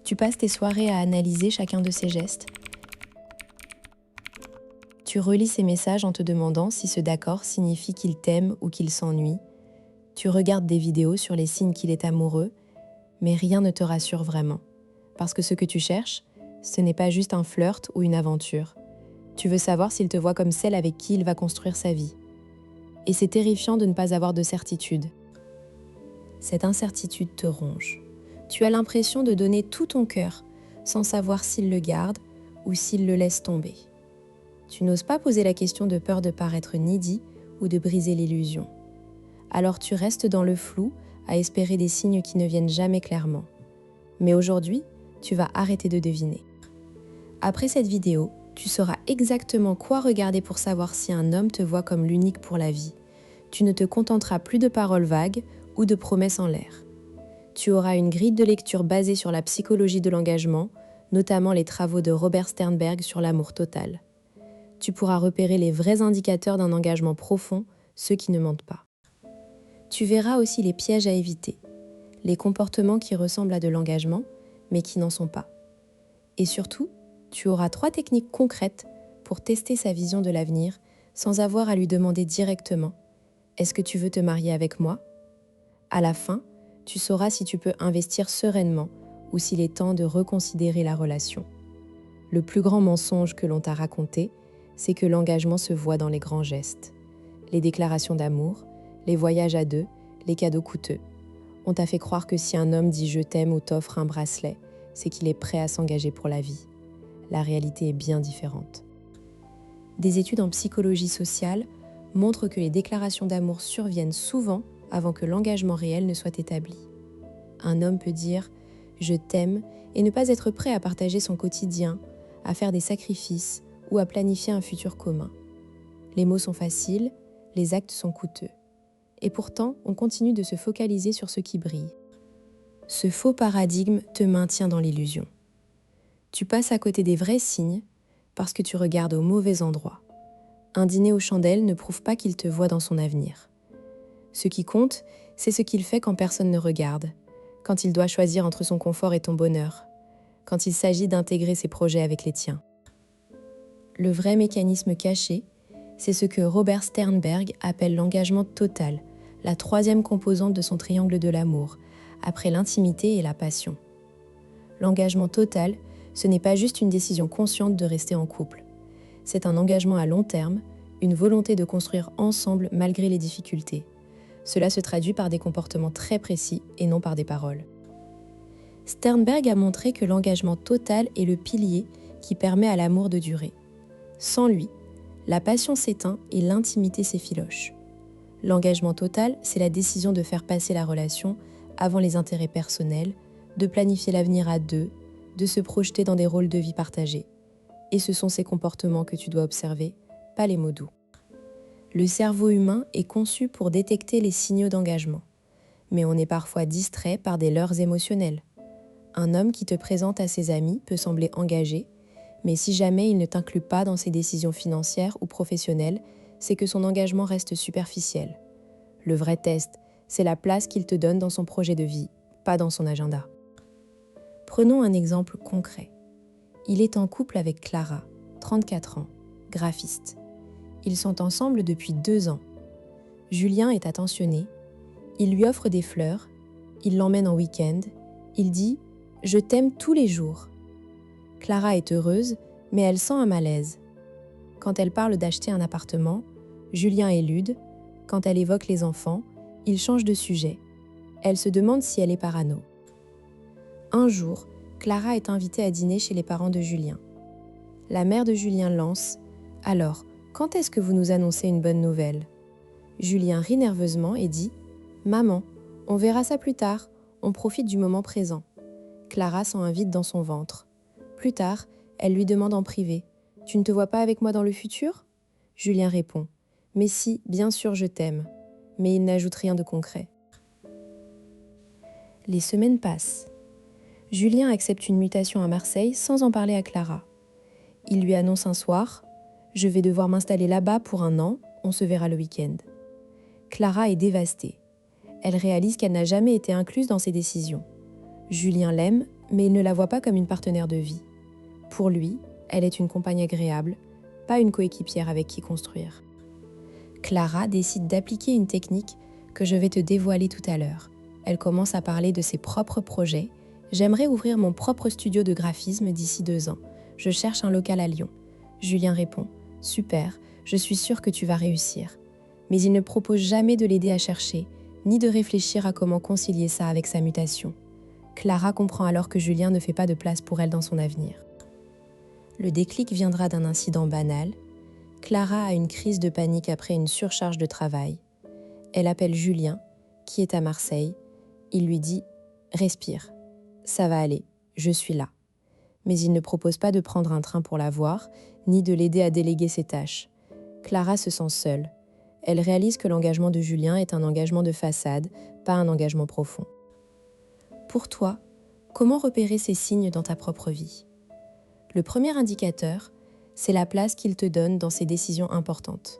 Tu passes tes soirées à analyser chacun de ses gestes. Tu relis ses messages en te demandant si ce d'accord signifie qu'il t'aime ou qu'il s'ennuie. Tu regardes des vidéos sur les signes qu'il est amoureux, mais rien ne te rassure vraiment. Parce que ce que tu cherches, ce n'est pas juste un flirt ou une aventure. Tu veux savoir s'il te voit comme celle avec qui il va construire sa vie. Et c'est terrifiant de ne pas avoir de certitude. Cette incertitude te ronge. Tu as l'impression de donner tout ton cœur, sans savoir s'il le garde ou s'il le laisse tomber. Tu n'oses pas poser la question de peur de paraître needy ou de briser l'illusion. Alors tu restes dans le flou, à espérer des signes qui ne viennent jamais clairement. Mais aujourd'hui, tu vas arrêter de deviner. Après cette vidéo, tu sauras exactement quoi regarder pour savoir si un homme te voit comme l'unique pour la vie. Tu ne te contenteras plus de paroles vagues ou de promesses en l'air. Tu auras une grille de lecture basée sur la psychologie de l'engagement, notamment les travaux de Robert Sternberg sur l'amour total. Tu pourras repérer les vrais indicateurs d'un engagement profond, ceux qui ne mentent pas. Tu verras aussi les pièges à éviter, les comportements qui ressemblent à de l'engagement, mais qui n'en sont pas. Et surtout, tu auras 3 techniques concrètes pour tester sa vision de l'avenir sans avoir à lui demander directement « Est-ce que tu veux te marier avec moi ?» À la fin, tu sauras si tu peux investir sereinement ou s'il est temps de reconsidérer la relation. Le plus grand mensonge que l'on t'a raconté, c'est que l'engagement se voit dans les grands gestes. Les déclarations d'amour, les voyages à deux, les cadeaux coûteux. On t'a fait croire que si un homme dit « je t'aime » ou t'offre un bracelet, c'est qu'il est prêt à s'engager pour la vie. La réalité est bien différente. Des études en psychologie sociale montrent que les déclarations d'amour surviennent souvent avant que l'engagement réel ne soit établi. Un homme peut dire « je t'aime » et ne pas être prêt à partager son quotidien, à faire des sacrifices ou à planifier un futur commun. Les mots sont faciles, les actes sont coûteux. Et pourtant, on continue de se focaliser sur ce qui brille. Ce faux paradigme te maintient dans l'illusion. Tu passes à côté des vrais signes parce que tu regardes au mauvais endroit. Un dîner aux chandelles ne prouve pas qu'il te voit dans son avenir. Ce qui compte, c'est ce qu'il fait quand personne ne regarde, quand il doit choisir entre son confort et ton bonheur, quand il s'agit d'intégrer ses projets avec les tiens. Le vrai mécanisme caché, c'est ce que Robert Sternberg appelle l'engagement total, la 3e composante de son triangle de l'amour, après l'intimité et la passion. L'engagement total, ce n'est pas juste une décision consciente de rester en couple. C'est un engagement à long terme, une volonté de construire ensemble malgré les difficultés. Cela se traduit par des comportements très précis et non par des paroles. Sternberg a montré que l'engagement total est le pilier qui permet à l'amour de durer. Sans lui, la passion s'éteint et l'intimité s'effiloche. L'engagement total, c'est la décision de faire passer la relation avant les intérêts personnels, de planifier l'avenir à deux, de se projeter dans des rôles de vie partagés. Et ce sont ces comportements que tu dois observer, pas les mots doux. Le cerveau humain est conçu pour détecter les signaux d'engagement, mais on est parfois distrait par des leurres émotionnelles. Un homme qui te présente à ses amis peut sembler engagé, mais si jamais il ne t'inclut pas dans ses décisions financières ou professionnelles, c'est que son engagement reste superficiel. Le vrai test, c'est la place qu'il te donne dans son projet de vie, pas dans son agenda. Prenons un exemple concret. Il est en couple avec Clara, 34 ans, graphiste. Ils sont ensemble depuis 2 ans. Julien est attentionné, il lui offre des fleurs, il l'emmène en week-end, il dit « je t'aime tous les jours ». Clara est heureuse, mais elle sent un malaise. Quand elle parle d'acheter un appartement, Julien élude. Quand elle évoque les enfants, il change de sujet. Elle se demande si elle est parano. Un jour, Clara est invitée à dîner chez les parents de Julien. La mère de Julien lance « Alors, quand est-ce que vous nous annoncez une bonne nouvelle ?» Julien rit nerveusement et dit « Maman, on verra ça plus tard, on profite du moment présent. » Clara sent un vide dans son ventre. Plus tard, elle lui demande en privé « Tu ne te vois pas avec moi dans le futur ?» Julien répond « Mais si, bien sûr je t'aime. » Mais il n'ajoute rien de concret. Les semaines passent. Julien accepte une mutation à Marseille sans en parler à Clara. Il lui annonce un soir « Je vais devoir m'installer là-bas pour 1 an, on se verra le week-end. » Clara est dévastée. Elle réalise qu'elle n'a jamais été incluse dans ses décisions. Julien l'aime, mais il ne la voit pas comme une partenaire de vie. Pour lui, elle est une compagne agréable, pas une coéquipière avec qui construire. Clara décide d'appliquer une technique que je vais te dévoiler tout à l'heure. Elle commence à parler de ses propres projets. J'aimerais ouvrir mon propre studio de graphisme d'ici 2 ans. Je cherche un local à Lyon. Julien répond « Super, je suis sûre que tu vas réussir ». Mais il ne propose jamais de l'aider à chercher, ni de réfléchir à comment concilier ça avec sa mutation. Clara comprend alors que Julien ne fait pas de place pour elle dans son avenir. Le déclic viendra d'un incident banal. Clara a une crise de panique après une surcharge de travail. Elle appelle Julien, qui est à Marseille. Il lui dit « Respire, ça va aller, je suis là ». Mais il ne propose pas de prendre un train pour la voir, ni de l'aider à déléguer ses tâches. Clara se sent seule. Elle réalise que l'engagement de Julien est un engagement de façade, pas un engagement profond. Pour toi, comment repérer ces signes dans ta propre vie ? Le premier indicateur, c'est la place qu'il te donne dans ses décisions importantes.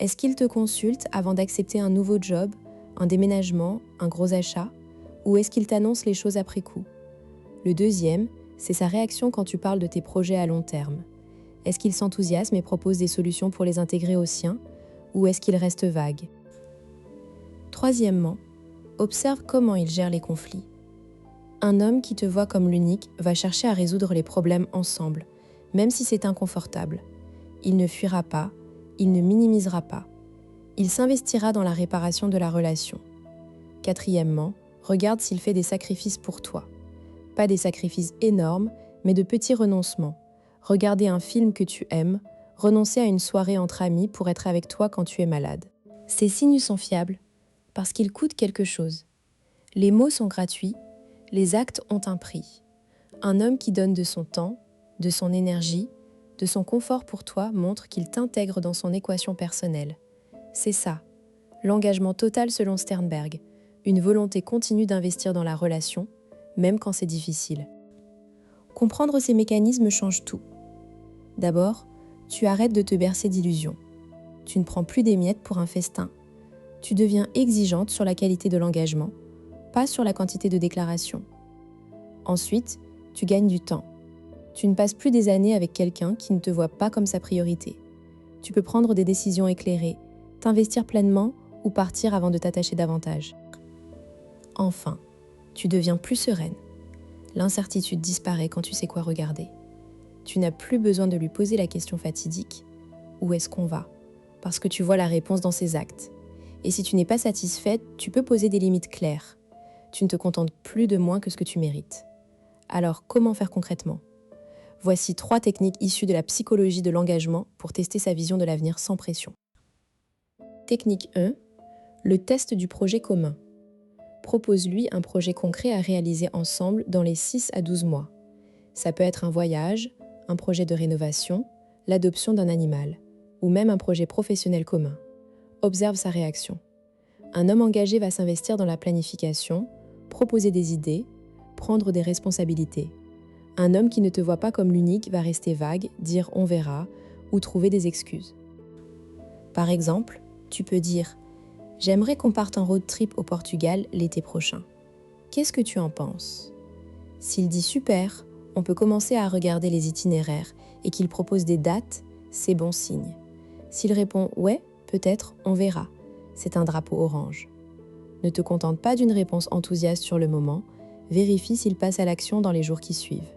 Est-ce qu'il te consulte avant d'accepter un nouveau job, un déménagement, un gros achat, ou est-ce qu'il t'annonce les choses après coup ? Le deuxième, c'est sa réaction quand tu parles de tes projets à long terme. Est-ce qu'il s'enthousiasme et propose des solutions pour les intégrer aux siens, ou est-ce qu'il reste vague ? Troisièmement, observe comment il gère les conflits. Un homme qui te voit comme l'unique va chercher à résoudre les problèmes ensemble, même si c'est inconfortable. Il ne fuira pas, il ne minimisera pas. Il s'investira dans la réparation de la relation. Quatrièmement, regarde s'il fait des sacrifices pour toi. Pas des sacrifices énormes, mais de petits renoncements. Regarder un film que tu aimes, renoncer à une soirée entre amis pour être avec toi quand tu es malade. Ces signes sont fiables parce qu'ils coûtent quelque chose. Les mots sont gratuits, les actes ont un prix. Un homme qui donne de son temps, de son énergie, de son confort pour toi montre qu'il t'intègre dans son équation personnelle. C'est ça, l'engagement total selon Sternberg, une volonté continue d'investir dans la relation, même quand c'est difficile. Comprendre ces mécanismes change tout. D'abord, tu arrêtes de te bercer d'illusions. Tu ne prends plus des miettes pour un festin. Tu deviens exigeante sur la qualité de l'engagement, pas sur la quantité de déclarations. Ensuite, tu gagnes du temps. Tu ne passes plus des années avec quelqu'un qui ne te voit pas comme sa priorité. Tu peux prendre des décisions éclairées, t'investir pleinement ou partir avant de t'attacher davantage. Enfin, tu deviens plus sereine. L'incertitude disparaît quand tu sais quoi regarder. Tu n'as plus besoin de lui poser la question fatidique « Où est-ce qu'on va ?» parce que tu vois la réponse dans ses actes. Et si tu n'es pas satisfaite, tu peux poser des limites claires. Tu ne te contentes plus de moins que ce que tu mérites. Alors, comment faire concrètement ? Voici 3 techniques issues de la psychologie de l'engagement pour tester sa vision de l'avenir sans pression. Technique 1. Le test du projet commun. Propose-lui un projet concret à réaliser ensemble dans les 6 à 12 mois. Ça peut être un voyage, un projet de rénovation, l'adoption d'un animal, ou même un projet professionnel commun. Observe sa réaction. Un homme engagé va s'investir dans la planification, proposer des idées, prendre des responsabilités. Un homme qui ne te voit pas comme l'unique va rester vague, dire « on verra » ou trouver des excuses. Par exemple, tu peux dire « J'aimerais qu'on parte en road trip au Portugal l'été prochain. Qu'est-ce que tu en penses ?» S'il dit « super », on peut commencer à regarder les itinéraires et qu'il propose des dates, c'est bon signe. S'il répond « ouais, peut-être, on verra », c'est un drapeau orange. Ne te contente pas d'une réponse enthousiaste sur le moment, vérifie s'il passe à l'action dans les jours qui suivent.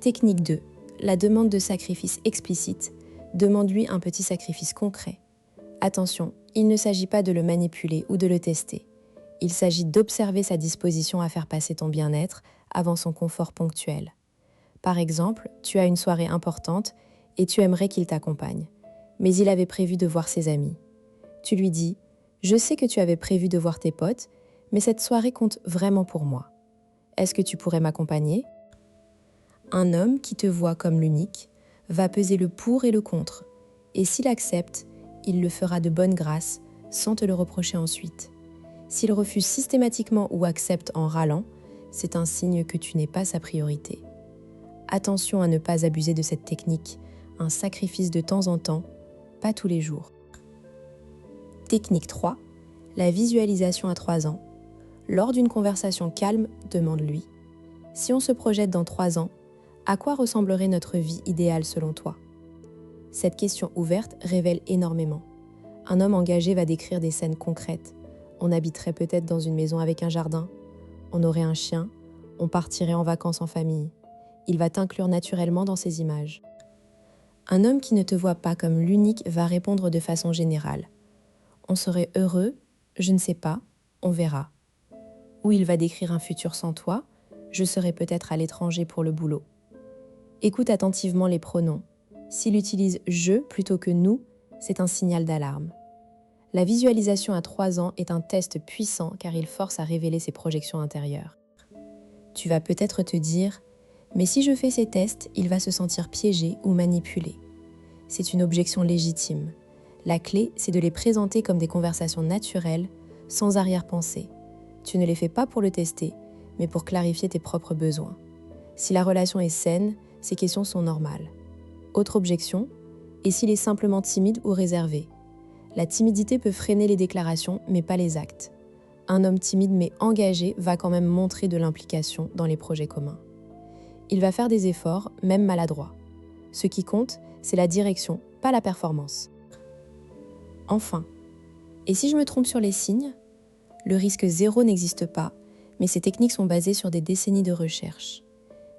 Technique 2. La demande de sacrifice explicite. Demande-lui un petit sacrifice concret. Attention, il ne s'agit pas de le manipuler ou de le tester. Il s'agit d'observer sa disposition à faire passer ton bien-être avant son confort ponctuel. Par exemple, tu as une soirée importante et tu aimerais qu'il t'accompagne. Mais il avait prévu de voir ses amis. Tu lui dis « Je sais que tu avais prévu de voir tes potes, mais cette soirée compte vraiment pour moi. Est-ce que tu pourrais m'accompagner ?» Un homme qui te voit comme l'unique va peser le pour et le contre, et s'il accepte, il le fera de bonne grâce, sans te le reprocher ensuite. S'il refuse systématiquement ou accepte en râlant, c'est un signe que tu n'es pas sa priorité. Attention à ne pas abuser de cette technique, un sacrifice de temps en temps, pas tous les jours. Technique 3. La visualisation à 3 ans. Lors d'une conversation calme, demande-lui: si on se projette dans 3 ans, à quoi ressemblerait notre vie idéale selon toi? Cette question ouverte révèle énormément. Un homme engagé va décrire des scènes concrètes. On habiterait peut-être dans une maison avec un jardin, on aurait un chien, on partirait en vacances en famille. Il va t'inclure naturellement dans ces images. Un homme qui ne te voit pas comme l'unique va répondre de façon générale. On serait heureux, je ne sais pas, on verra. Ou il va décrire un futur sans toi, je serai peut-être à l'étranger pour le boulot. Écoute attentivement les pronoms. S'il utilise « je » plutôt que « nous », c'est un signal d'alarme. La visualisation à 3 ans est un test puissant car il force à révéler ses projections intérieures. Tu vas peut-être te dire « mais si je fais ces tests, il va se sentir piégé ou manipulé ». C'est une objection légitime. La clé, c'est de les présenter comme des conversations naturelles, sans arrière-pensée. Tu ne les fais pas pour le tester, mais pour clarifier tes propres besoins. Si la relation est saine, ces questions sont normales. Autre objection, et s'il est simplement timide ou réservé? La timidité peut freiner les déclarations, mais pas les actes. Un homme timide mais engagé va quand même montrer de l'implication dans les projets communs. Il va faire des efforts, même maladroits. Ce qui compte, c'est la direction, pas la performance. Enfin, et si je me trompe sur les signes? Le risque zéro n'existe pas, mais ces techniques sont basées sur des décennies de recherche.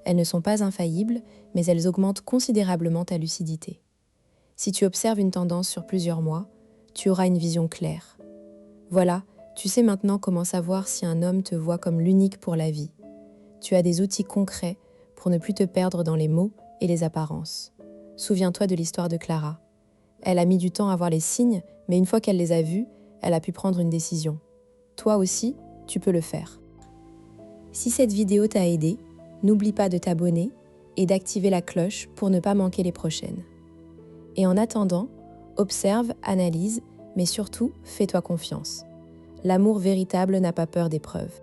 Elles ne sont pas infaillibles, mais elles augmentent considérablement ta lucidité. Si tu observes une tendance sur plusieurs mois, tu auras une vision claire. Voilà, tu sais maintenant comment savoir si un homme te voit comme l'unique pour la vie. Tu as des outils concrets pour ne plus te perdre dans les mots et les apparences. Souviens-toi de l'histoire de Clara. Elle a mis du temps à voir les signes, mais une fois qu'elle les a vus, elle a pu prendre une décision. Toi aussi, tu peux le faire. Si cette vidéo t'a aidé, n'oublie pas de t'abonner et d'activer la cloche pour ne pas manquer les prochaines. Et en attendant, observe, analyse, mais surtout, fais-toi confiance. L'amour véritable n'a pas peur des preuves.